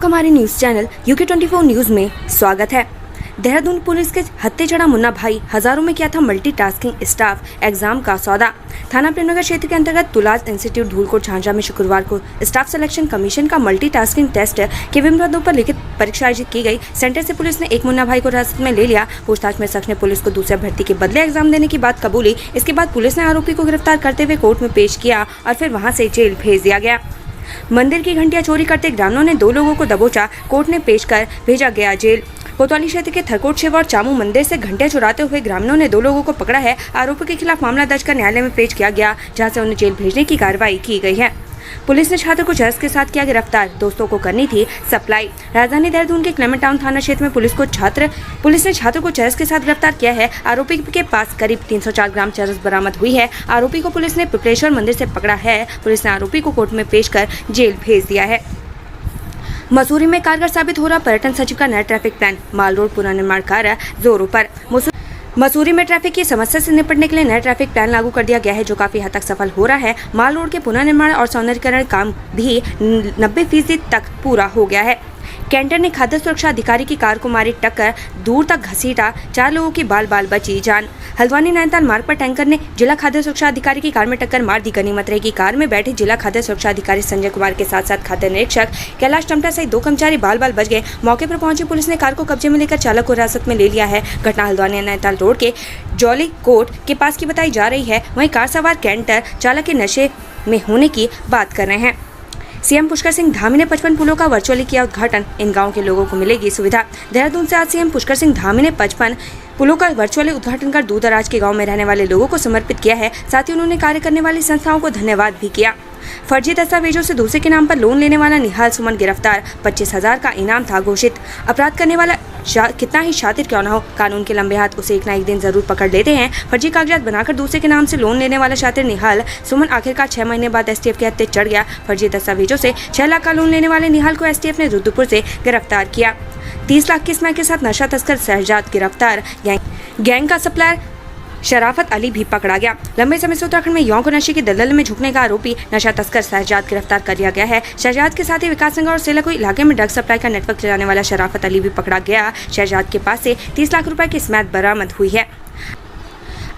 आपका हमारे news channel UK24 news में स्वागत है। देहरादून पुलिस के हत्थे चढ़ा मुन्ना भाई हजारों में किया था मल्टीटास्किंग स्टाफ एग्जाम का सौदा। थाना प्रेमनगर क्षेत्र के अंतर्गत तुलाज इंस्टीट्यूट धूलकोट झांझा में शुक्रवार को स्टाफ सिलेक्शन कमीशन का मल्टीटास्किंग टेस्ट के विभिन्न पदों पर लिखित परीक्षा आयोजित की गई। सेंटर से पुलिस ने एक मुन्ना भाई को हिरासत में ले लिया। पूछताछ में शख्स ने पुलिस को दूसरे भर्ती के बदले एग्जाम देने की बात कबूली। इसके बाद पुलिस ने आरोपी को गिरफ्तार करते हुए कोर्ट में पेश किया और फिर वहां से जेल भेज दिया गया। मंदिर की घंटियां चोरी करते ग्रामीणों ने 2 लोगों को दबोचा, कोर्ट ने पेश कर भेजा गया जेल। कोतवाली क्षेत्र के थरकोट शिव और चामू मंदिर से घंटियां चुराते हुए ग्रामीणों ने 2 लोगों को पकड़ा है। आरोपी के खिलाफ मामला दर्ज कर न्यायालय में पेश किया गया, जहां से उन्हें जेल भेजने की कार्रवाई की गई है। पुलिस ने छात्र को चरस के साथ किया गिरफ्तार, दोस्तों को करनी थी सप्लाई। राजधानी देहरादून के क्लेमेंट टाउन थाना क्षेत्र में पुलिस ने छात्र को चरस के साथ गिरफ्तार किया है। आरोपी के पास करीब 304 ग्राम चरस बरामद हुई है। आरोपी को पुलिस ने पिपलेश्वर मंदिर से पकड़ा है। पुलिस ने आरोपी को कोर्ट में पेश कर जेल भेज दिया है। मसूरी में कारगर साबित हो रहा पर्यटन सचिव का नया ट्रैफिक प्लान, माल रोड पुनर्निर्माण कार्य जोरों पर। मसूरी में ट्रैफिक की समस्या से निपटने के लिए नया ट्रैफिक प्लान लागू कर दिया गया है, जो काफी हद तक सफल हो रहा है। माल रोड के पुनर्निर्माण और सौंदर्यीकरण काम भी 90% तक पूरा हो गया है। कैंटर ने खाद्य सुरक्षा अधिकारी की कार को मारी टक्कर, दूर तक घसीटा, 4 लोगों की बाल बची जान। हल्द्वानी नैनीताल मार्ग पर टैंकर ने जिला खाद्य सुरक्षा अधिकारी की कार में टक्कर मार दी। गनीमत रही की कार में बैठे जिला खाद्य सुरक्षा अधिकारी संजय कुमार के साथ साथ खाद्य निरीक्षक कैलाश टमटा सहित 2 कर्मचारी बाल बच गए। मौके पर पहुंची पुलिस ने कार को कब्जे में लेकर चालक को हिरासत में ले लिया है। घटना हल्द्वानी नैनीताल रोड के जौली कोट के पास की बताई जा रही है। वहीं कार सवार कैंटर चालक के नशे में होने की बात कर रहे हैं। सीएम पुष्कर सिंह धामी ने 55 पुलों का वर्चुअली किया उद्घाटन, इन गांव के लोगों को मिलेगी सुविधा। देहरादून से आज सीएम पुष्कर सिंह धामी ने 55 पुलों का वर्चुअली उद्घाटन कर दूर दराज के गांव में रहने वाले लोगों को समर्पित किया है। साथ ही उन्होंने कार्य करने वाली संस्थाओं को धन्यवाद भी किया। फर्जी दस्तावेजों से दूसरे के नाम पर लोन लेने वाला निहाल सुमन गिरफ्तार, 25,000 का इनाम था घोषित। अपराध करने वाला कितना ही शातिर क्यों न हो, कानून के लंबे हाथ उसे एक न एक दिन जरूर पकड़ लेते हैं। फर्जी कागजात बनाकर दूसरे के नाम से लोन लेने वाला शातिर निहाल सुमन आखिरकार 6 महीने बाद एसटीएफ के हत्थे चढ़ गया। फर्जी दस्तावेजों से 6 लाख का लोन लेने वाले निहाल को एसटीएफ ने रुद्रपुर से गिरफ्तार किया। 30 लाख की स्मैक के साथ नशा तस्कर शहजाद गिरफ्तार। गैंग का सप्लायर शराफत अली भी पकड़ा गया। लंबे समय से उत्तराखंड में यौन नशे की दलदल में झुकने का आरोपी नशा तस्कर शहजाद गिरफ्तार कर लिया गया है। शहजाद के साथ ही विकास नगर और सेलाकुई इलाके में ड्रग सप्लाई का नेटवर्क चलाने वाला शराफत अली भी पकड़ा गया। शहजाद के पास से 30 लाख रुपए की स्मैक बरामद हुई है।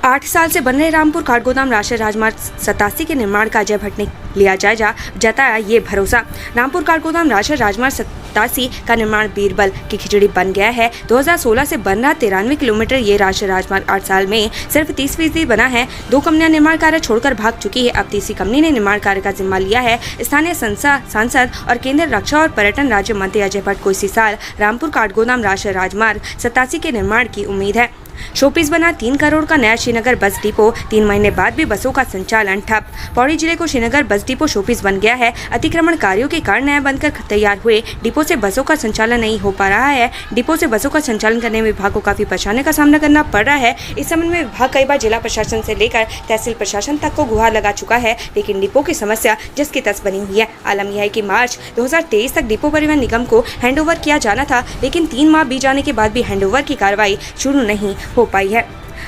8 साल से बन रहे रामपुर काठगोदाम राष्ट्रीय राजमार्ग 87 के निर्माण का अजय भट्ट ने लिया जायजा, जताया ये भरोसा। रामपुर काठगोदाम राष्ट्रीय राजमार्ग 87 का निर्माण बीरबल की खिचड़ी बन गया है। 2016 से बन रहा 93 किलोमीटर ये राष्ट्रीय राजमार्ग 8 साल में सिर्फ 30% बना है। 2 कंपनियां निर्माण कार्य छोड़कर भाग चुकी है। अब तीसरी कंपनी ने निर्माण कार्य का जिम्मा लिया है। स्थानीय सांसद और केंद्रीय रक्षा और पर्यटन राज्य मंत्री अजय भट्ट को इसी साल रामपुर काठगोदाम राष्ट्रीय राजमार्ग 87 के निर्माण की उम्मीद है। शोपीस बना 3 करोड़ का नया श्रीनगर बस डिपो, 3 महीने बाद भी बसों का संचालन ठप। पौड़ी जिले को श्रीनगर बस डिपो शोपीस बन गया है। अतिक्रमणकारियों के कारण नया बनकर तैयार हुए डिपो से बसों का संचालन नहीं हो पा रहा है। डिपो से बसों का संचालन करने में विभाग को काफी परेशानी का सामना करना पड़ रहा है। इस संबंध में विभाग कई बार जिला प्रशासन से लेकर तहसील प्रशासन तक को गुहार लगा चुका है, लेकिन डिपो की समस्या जस की तस बनी हुई है। आलम यह है कि मार्च 2023 तक डिपो परिवहन निगम को हैंडओवर किया जाना था, लेकिन 3 माह बीत जाने के बाद भी हैंडओवर की कार्रवाई शुरू नहीं हो पाई है।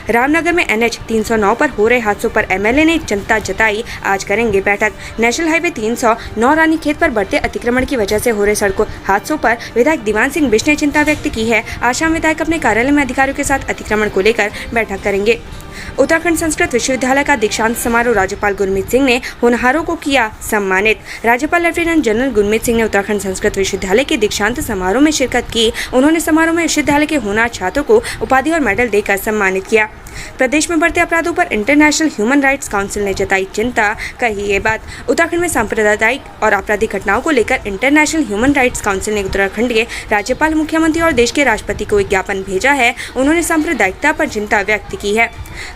रामनगर में NH 309 पर हो रहे हादसों पर MLA ने चिंता जताई, आज करेंगे बैठक। नेशनल हाईवे 309 रानीखेत पर बढ़ते अतिक्रमण की वजह से हो रहे सड़कों हादसों पर विधायक दीवान सिंह बिष्ट ने चिंता व्यक्त की है। आज शाम विधायक अपने कार्यालय में अधिकारियों के साथ अतिक्रमण को लेकर बैठक करेंगे। उत्तराखंड संस्कृत विश्वविद्यालय का दीक्षांत समारोह, राज्यपाल गुरमीत सिंह ने होनहारों को किया सम्मानित। राज्यपाल लेफ्टिनेंट जनरल गुरमीत सिंह ने उत्तराखंड संस्कृत विश्वविद्यालय के दीक्षांत समारोह में शिरकत की। उन्होंने समारोह में विश्वविद्यालय के होनहार छात्रों को उपाधि और मेडल देकर सम्मानित किया। प्रदेश में बढ़ते अपराधों पर इंटरनेशनल ह्यूमन राइट्स काउंसिल ने जताई चिंता, कही ये बात। उत्तराखंड में सांप्रदायिक और आपराधिक घटनाओं को लेकर इंटरनेशनल ह्यूमन राइट्स काउंसिल ने उत्तराखंड के राज्यपाल, मुख्यमंत्री और देश के राष्ट्रपति को एक ज्ञापन भेजा है। उन्होंने सांप्रदायिकता पर चिंता व्यक्त की है।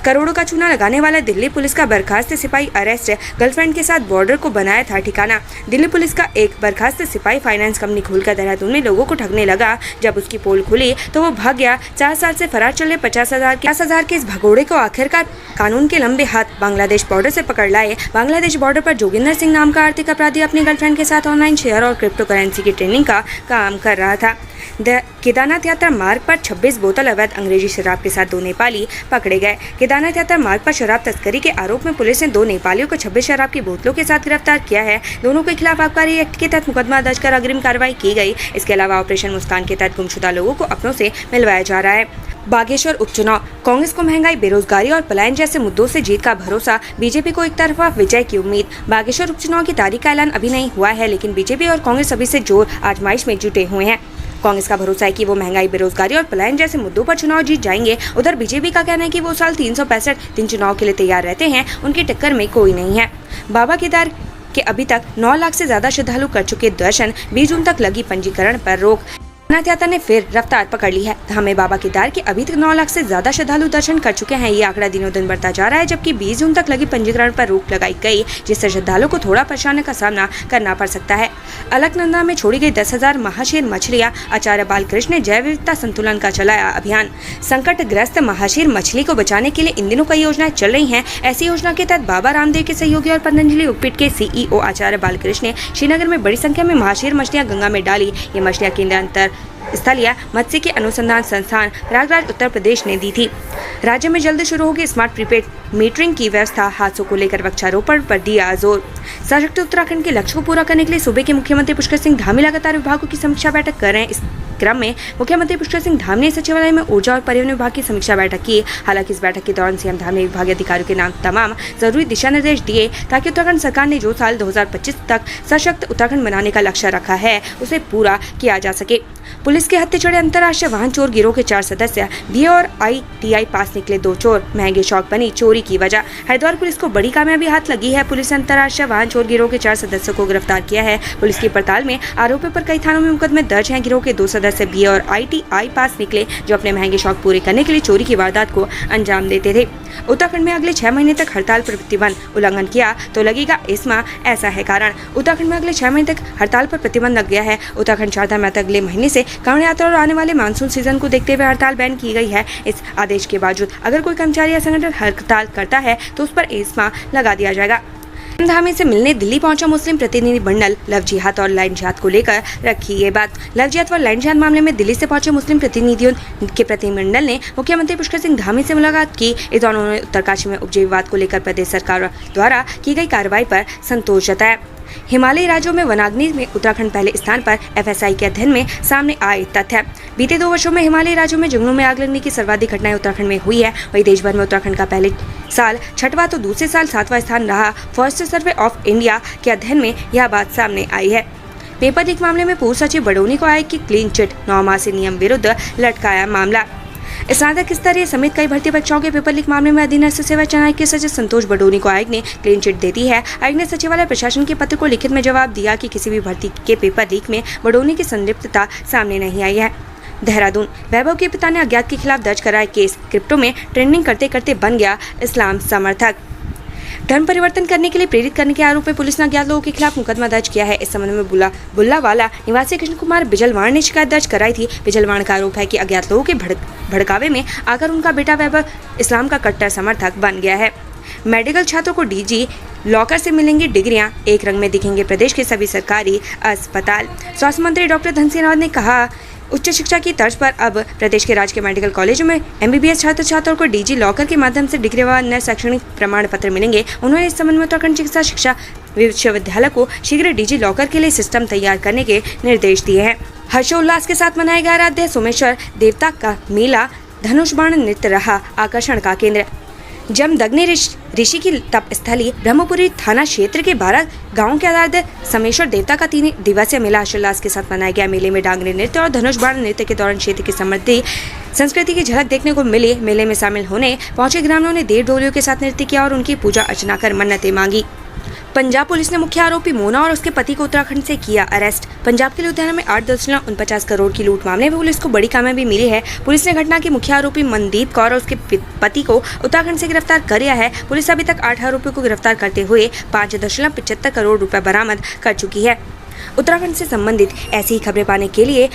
करोड़ों का चूना लगाने वाला दिल्ली पुलिस का बर्खास्त सिपाही अरेस्ट, गर्लफ्रेंड के साथ बॉर्डर को बनाया था ठिकाना। दिल्ली पुलिस का एक बर्खास्त सिपाही फाइनेंस कंपनी खोलकर देहरादून में लोगों को ठगने लगा। जब उसकी पोल खुली तो वो भाग गया। 4 साल से फरार चले 50,000 के इस भगोड़े को आखिरकार कानून के लंबे हाथ बांग्लादेश बॉर्डर से पकड़ लाए। बांग्लादेश बॉर्डर पर जोगिंदर सिंह नाम का आर्थिक अपराधी अपनी गर्लफ्रेंड के साथ ऑनलाइन शेयर और क्रिप्टो करेंसी की ट्रेनिंग का काम कर रहा था। केदारनाथ यात्रा मार्ग पर 26 बोतल अवैध अंग्रेजी शराब के साथ 2 नेपाली पकड़े गए। केदारनाथ यात्रा मार्ग पर शराब तस्करी के आरोप में पुलिस ने 2 नेपालियों को 26 शराब की बोतलों के साथ गिरफ्तार किया है। दोनों के खिलाफ आबकारी एक्ट के तहत मुकदमा दर्ज कर अग्रिम कार्रवाई की गई। इसके अलावा ऑपरेशन मुस्कान के तहत गुमशुदा लोगों को अपनों से मिलवाया जा रहा है। बागेश्वर उपचुनाव, कांग्रेस को महंगाई, बेरोजगारी और पलायन जैसे मुद्दों से जीत का भरोसा, बीजेपी को एक तरफा विजय की उम्मीद। बागेश्वर उपचुनाव की तारीख का ऐलान अभी नहीं हुआ है, लेकिन बीजेपी और कांग्रेस अभी से जोर आजमाइश में जुटे हुए हैं। कांग्रेस का भरोसा है कि वो महंगाई, बेरोजगारी और पलायन जैसे मुद्दों पर चुनाव जीत जाएंगे। उधर बीजेपी का कहना है कि वो साल 365 दिन चुनाव के लिए तैयार रहते हैं, उनकी टक्कर में कोई नहीं है। बाबा केदार के अभी तक 9 लाख से ज्यादा श्रद्धालु कर चुके दर्शन, 20 जून तक लगी पंजीकरण पर रोक। अमरनाथ यात्रा ने फिर रफ्तार पकड़ ली है। धाम में बाबा केदार के अभी तक 9 लाख से ज्यादा श्रद्धालु दर्शन कर चुके हैं। ये आंकड़ा दिनों दिन बढ़ता जा रहा है, जबकि 20 जून तक लगी पंजीकरण पर रोक लगाई गई, जिससे श्रद्धालुओं को थोड़ा परेशानी का सामना करना पड़ सकता है। अलकनंदा में छोड़ी गई 10,000 महाशीर मछलियां, आचार्य बालकृष्ण ने जैव विविधता संतुलन का चलाया अभियान। संकटग्रस्त महाशीर मछली को बचाने के लिए इन दिनों कई योजनाएं चल रही हैं। ऐसी योजना के तहत बाबा रामदेव के सहयोगी और पतंजलि योगपीठ के CEO आचार्य बालकृष्ण ने श्रीनगर में बड़ी संख्या में महाशीर मछलियां गंगा में डाली। ये मछलियां केंद्र अंतर स्थलीय मत्स्यिकी अनुसंधान संस्थान प्रयागराज उत्तर प्रदेश ने दी थी। राज्य में जल्द शुरू होगी स्मार्ट प्रीपेड मीटरिंग की व्यवस्था, हादसों को लेकर वृक्षारोपण पर दिया जोर। सशक्त उत्तराखंड के लक्ष्य को पूरा करने के लिए सूबे के मुख्यमंत्री पुष्कर सिंह धामी लगातार विभागों की समीक्षा बैठक कर रहे हैं। इस क्रम में मुख्यमंत्री पुष्कर सिंह धामी ने सचिवालय में ऊर्जा और पर्यावरण विभाग की समीक्षा बैठक की। हालांकि इस बैठक के दौरान सीएम धामी ने विभागीय अधिकारियों के नाम तमाम जरूरी दिशा निर्देश दिए, ताकि उत्तराखंड सरकार ने जो साल 2025 तक सशक्त उत्तराखंड बनाने का लक्ष्य रखा है, उसे पूरा किया जा सके। पुलिस के हत्थे चढ़े अंतर्राष्ट्रीय वाहन चोर गिरोह के 4 सदस्य, BA और ITI पास निकले 2 चोर, महंगे शौक बनी चोरी की वजह। हरिद्वार पुलिस को बड़ी कामयाबी हाथ लगी है। पुलिस ने अंतर्राष्ट्रीय वाहन चोर गिरोह के 4 सदस्यों को गिरफ्तार किया है। पुलिस की पड़ताल में आरोपियों पर कई थानों में मुकदमे दर्ज हैं। गिरोह के 2 सदस्य BA और ITI पास निकले, जो अपने महंगे शौक पूरे करने के लिए चोरी की वारदात को अंजाम देते थे। उत्तराखंड में अगले 6 महीने तक हड़ताल पर प्रतिबंध, उल्लंघन किया तो लगेगा इस्मा, ऐसा है कारण। उत्तराखंड में अगले 6 महीने तक हड़ताल पर प्रतिबंध लग गया है। उत्तराखंड चारधाम यात्रा अगले महीने से कांवड़ यात्रा और आने वाले मानसून सीजन को देखते हुए हड़ताल बैन की गई है। इस आदेश के बावजूद अगर कोई कर्मचारी या संगठन हड़ताल करता है तो उस पर इस्मा लगा दिया जाएगा। धामी से मिलने दिल्ली पहुंचा मुस्लिम प्रतिनिधि मंडल, लव जिहाद और लाइन जिहाद को लेकर रखी ये बात। लव जिहाद व लाइन जिहाद मामले में दिल्ली से पहुंचे मुस्लिम प्रतिनिधियों के प्रतिनिधिमंडल ने मुख्यमंत्री पुष्कर सिंह धामी से मुलाकात की। इस दौरान उन्होंने उत्तरकाशी में उपजे विवाद को लेकर प्रदेश सरकार द्वारा की गई कार्रवाई पर संतोष जताया। हिमालयी राज्यों में वनाग्नि में उत्तराखंड पहले स्थान पर, FSI के अध्ययन में सामने आए तथ्य। बीते 2 वर्षों में हिमालयी राज्यों में जंगलों में आग लगने की सर्वाधिक घटनाएं उत्तराखंड में हुई है। वहीं देश भर में उत्तराखंड का पहले साल 6वां तो दूसरे साल 7वां स्थान रहा। फॉरेस्ट सर्वे ऑफ इंडिया के अध्ययन में यह बात सामने आई है। पेपर लीक मामले में पूर्व सचिव बडोनी को आयोग की क्लीन चिट, 9 माह से नियम विरुद्ध लटकाया मामला। स्नातक स्तरीय समेत कई भर्ती परीक्षाओं के पेपर लीक मामले में अधीनस्थ सेवा चयन आयोग के सचिव संतोष बडोनी को आयोग ने क्लीन चिट दे दी है। आयोग ने सचिवालय प्रशासन के पत्र को लिखित में जवाब दिया कि किसी भी भर्ती के पेपर लीक में बडोनी की संलिप्तता सामने नहीं आई है। देहरादून, वैभव के पिता ने अज्ञात के खिलाफ दर्ज कराया केस। क्रिप्टो में ट्रेंडिंग करते करते बन गया इस्लाम समर्थक। धर्म परिवर्तन करने के लिए प्रेरित करने के आरोप में पुलिस ने अज्ञात लोगों के खिलाफ मुकदमा दर्ज किया है। इस संबंध में बुल्लावाला निवासी कृष्ण कुमार बिजलवाण ने शिकायत दर्ज कराई थी। बिजलवाण का आरोप है कि अज्ञात लोगों के भड़कावे में आकर उनका बेटा वैभव इस्लाम का कट्टर समर्थक बन गया है। मेडिकल छात्रों को DG लॉकर से मिलेंगी डिग्रियां, एक रंग में दिखेंगे प्रदेश के सभी सरकारी अस्पताल। स्वास्थ्य मंत्री डॉक्टर धन सिंह रावत ने कहा, उच्च शिक्षा की तर्ज पर अब प्रदेश के राजकीय मेडिकल कॉलेजों में MBBS छात्र छात्राओं को DG लॉकर के माध्यम से डिग्री व अन्य शैक्षणिक प्रमाण पत्र मिलेंगे। उन्होंने इस संबंध में उत्तराखंड चिकित्सा शिक्षा विश्वविद्यालय को शीघ्र DG लॉकर के लिए सिस्टम तैयार करने के निर्देश दिए हैं। हर्षोल्लास के साथ मनाया गया आराध्य सोमेश्वर देवता का मेला, धनुष बाण नृत्य रहा आकर्षण का केंद्र। जमदग्नि ऋषि की तपस्थली ब्रह्मपुरी थाना क्षेत्र के 12 गांवों के आराध्य सोमेश्वर देवता का 3 दिवसीय मेला हर्षोल्लास के साथ मनाया गया। मेले में डांगरी नृत्य और धनुष बाण नृत्य के दौरान क्षेत्र की समृद्धि संस्कृति की झलक देखने को मिली। मेले में शामिल होने पहुंचे ग्रामीणों ने देव डोलियों के साथ नृत्य किया और उनकी पूजा अर्चना कर मन्नतें मांगी। पंजाब पुलिस ने मुख्य आरोपी मोना और उसके पति को उत्तराखंड से किया अरेस्ट। पंजाब के लुधियाना में 8.49 करोड़ की लूट मामले में पुलिस को बड़ी कामयाबी मिली है। पुलिस ने घटना के मुख्य आरोपी मनदीप कौर और उसके पति को उत्तराखंड से गिरफ्तार कर लिया है। पुलिस अभी तक 8 आरोपियों को गिरफ्तार करते हुए 5.75 करोड़ रुपए बरामद कर चुकी है। उत्तराखंड से संबंधित ऐसी ही खबरें पाने के लिए